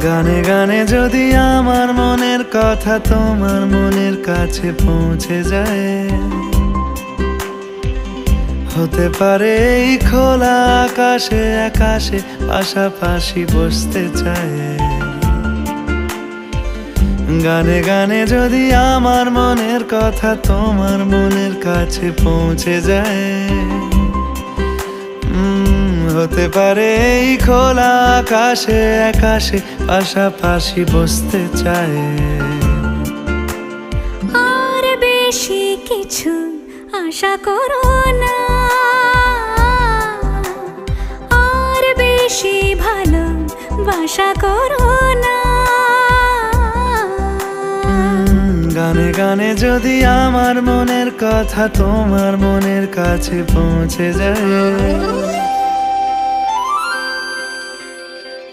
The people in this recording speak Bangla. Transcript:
গানে গানে যদি আমার মনের কথা তোমার মনের কাছে পৌঁছে যায়, হতে পারে এই খোলা আকাশে আকাশে পাশাপাশি বসতে চায়। গানে গানে যদি আমার মনের কথা তোমার মনের কাছে পৌঁছে যায়, হতে পারে এই খোলা আকাশে আকাশে পাশাপাশি বসতে চায়। আর বেশি কিছু আশা করো না, আর বেশি ভালোবাসা করো না। গানে গানে যদি আমার মনের কথা তোমার মনের কাছে পৌঁছে যায়,